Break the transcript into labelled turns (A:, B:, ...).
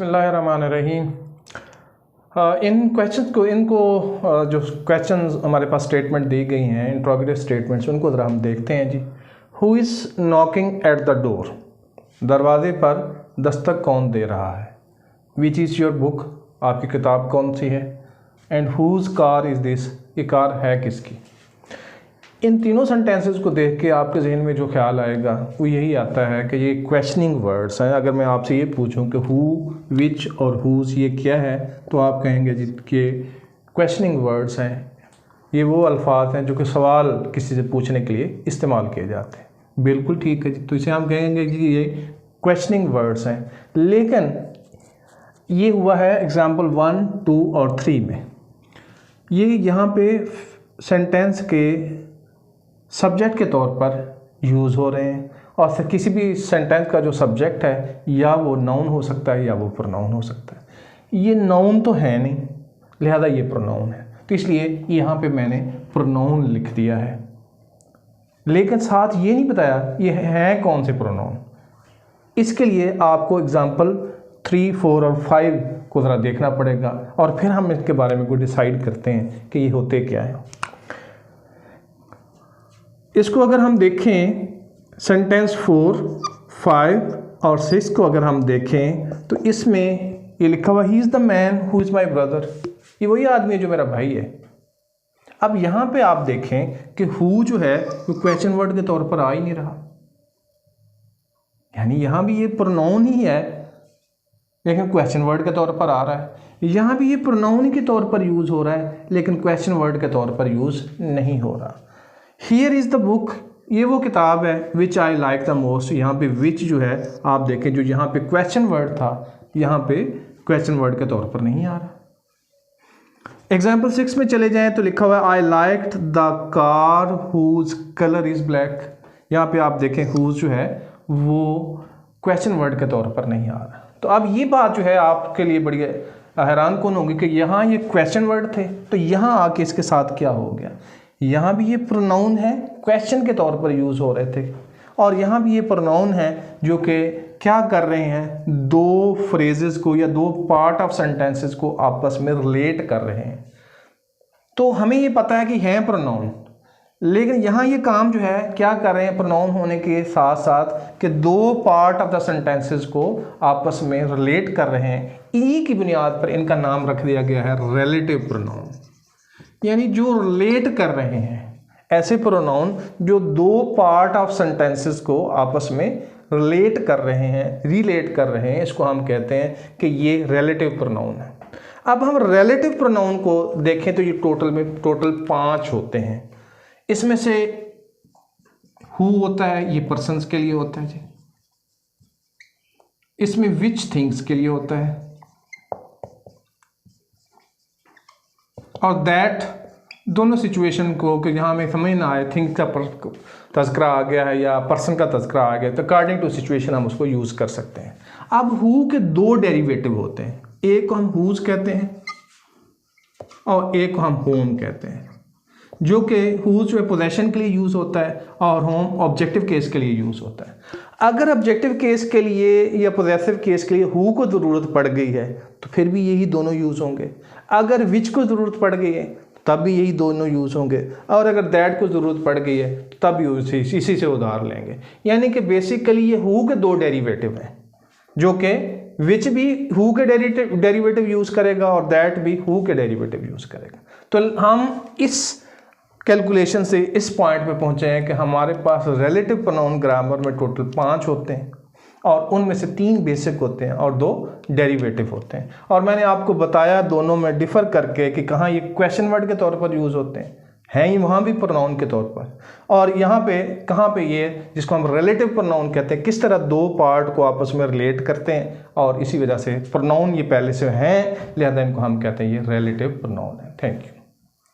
A: बिस्मिल्लाहिर्रहमानिर्रहीम। जो क्वेश्चंस हमारे पास स्टेटमेंट दी गई हैं, इंट्रोगेटिव स्टेटमेंट्स, उनको ज़रा हम देखते हैं जी। Who is knocking at the door, दरवाजे पर दस्तक कौन दे रहा है। विच इज़ योर बुक, आपकी किताब कौन सी है। And who's car is this, ये कार है किसकी। इन तीनों सेंटेंसेस को देख के आपके जहन में जो ख्याल आएगा वो यही आता है कि ये क्वेश्चनिंग वर्ड्स हैं। अगर मैं आपसे ये पूछूं कि हु, विच और हुज़ ये क्या है, तो आप कहेंगे जी कि क्वेश्चनिंग वर्ड्स हैं, ये वो अल्फाज हैं जो कि सवाल किसी से पूछने के लिए इस्तेमाल किए जाते हैं। बिल्कुल ठीक है जी, तो इसे हम कहेंगे कि ये क्वेश्चनिंग वर्ड्स हैं। लेकिन ये हुआ है एग्जाम्पल 1, 2 और 3 में। ये यहाँ पे सेंटेंस के सब्जेक्ट के तौर पर यूज़ हो रहे हैं, और किसी भी सेंटेंस का जो सब्जेक्ट है या वो नाउन हो सकता है या वो प्रोनाउन हो सकता है। ये नाउन तो है नहीं, लिहाजा ये प्रोनाउन है, तो इसलिए यहाँ पे मैंने प्रोनाउन लिख दिया है। लेकिन साथ ये नहीं बताया ये है कौन से प्रोनाउन। इसके लिए आपको एग्जाम्पल 3, 4 और 5 को ज़रा देखना पड़ेगा, और फिर हम इसके बारे में कोई डिसाइड करते हैं कि ये होते क्या है। इसको अगर हम देखें, सेंटेंस 4, 5 और 6 को अगर हम देखें तो इसमें ये लिखा हुआ he is the man who is my brother, ये वही आदमी है जो मेरा भाई है। अब यहाँ पे आप देखें कि हु जो है वो क्वेश्चन वर्ड के तौर पर आ ही नहीं रहा, यानी यहाँ भी ये प्रोनाउन ही है लेकिन क्वेश्चन वर्ड के तौर पर आ रहा है। यहाँ भी ये प्रोनाउन के तौर पर यूज़ हो रहा है लेकिन क्वेश्चन वर्ड के तौर पर यूज़ नहीं हो रहा। हियर इज़ द बुक, ये वो किताब है विच आई लाइक द मोस्ट। यहाँ पे विच जो है आप देखें, जो यहाँ पे क्वेश्चन वर्ड था यहाँ पे क्वेश्चन वर्ड के तौर पर नहीं आ रहा। एग्जाम्पल 6 में चले जाएं तो लिखा हुआ है I liked the car whose colour is black. यहाँ पे आप देखें हुज जो है वो क्वेश्चन वर्ड के तौर पर नहीं आ रहा। तो अब ये बात जो है आपके लिए बड़ी हैरान कौन होगी कि यहाँ ये क्वेश्चन वर्ड थे तो यहाँ आके इसके साथ क्या हो गया। यहाँ भी ये प्रोनाउन है, क्वेश्चन के तौर पर यूज़ हो रहे थे, और यहाँ भी ये प्रोनाउन है जो कि क्या कर रहे हैं, दो फ्रेजेस को या दो पार्ट ऑफ सेंटेंसेस को आपस में रिलेट कर रहे हैं। तो हमें ये पता है कि हैं प्रोनाउन, लेकिन यहाँ ये काम जो है क्या कर रहे हैं, प्रोनाउन होने के साथ साथ कि दो पार्ट ऑफ द सेंटेंसेस को आपस में रिलेट कर रहे हैं। इन्हीं की बुनियाद पर इनका नाम रख दिया गया है रिलेटिव प्रोनाउन, यानी जो रिलेट कर रहे हैं। ऐसे प्रोनाउन जो दो पार्ट ऑफ सेंटेंसेस को आपस में रिलेट कर रहे हैं, रिलेट कर रहे हैं, इसको हम कहते हैं कि ये रिलेटिव प्रोनाउन है। अब हम रिलेटिव प्रोनाउन को देखें तो ये टोटल 5 होते हैं। इसमें से हु होता है, ये पर्सन्स के लिए होता है जी। इसमें विच थिंग्स के लिए होता है, और दैट दोनों सिचुएशन को कि जहाँ हमें समझ ना आए, थिंग का तज़किरा आ गया है या पर्सन का तज़किरा आ गया, तो अकॉर्डिंग टू सिचुएशन हम उसको यूज़ कर सकते हैं। अब हु के 2 डेरिवेटिव होते हैं, एक को हम हुज कहते हैं और एक को हम होम कहते हैं। जो कि हुज जो है पोजेशन के लिए यूज़ होता है और होम ऑब्जेक्टिव केस के लिए यूज़ होता है। अगर ऑब्जेक्टिव केस के लिए या पोजेसिव केस के लिए हु को ज़रूरत पड़ गई है तो फिर भी यही दोनों यूज़ होंगे। अगर विच को ज़रूरत पड़ गई है तब भी यही दोनों यूज़ होंगे, और अगर दैट को ज़रूरत पड़ गई है तब भी इसी से उधार लेंगे। यानी कि बेसिकली ये हु के 2 डेरिवेटिव हैं, जो कि विच भी हु के डेरिवेटिव यूज़ करेगा और दैट भी हु के डेरिवेटिव यूज़ करेगा। तो हम इस कैलकुलेशन से इस पॉइंट पे पहुंचे हैं कि हमारे पास रिलेटिव प्रोनाउन ग्रामर में टोटल 5 होते हैं, और उनमें से 3 बेसिक होते हैं और 2 डेरिवेटिव होते हैं। और मैंने आपको बताया दोनों में डिफ़र करके कि कहाँ ये क्वेश्चन वर्ड के तौर पर यूज़ होते हैं ये वहाँ भी प्रोनाउन के तौर पर, और यहाँ पे कहाँ पे ये जिसको हम रिलेटिव प्रोनाउन कहते हैं, किस तरह 2 पार्ट को आपस में रिलेट करते हैं, और इसी वजह से प्रोनाउन ये पहले से हैं, लिहाजा इनको हम कहते हैं ये रिलेटिव प्रोनाउन है। Thank you.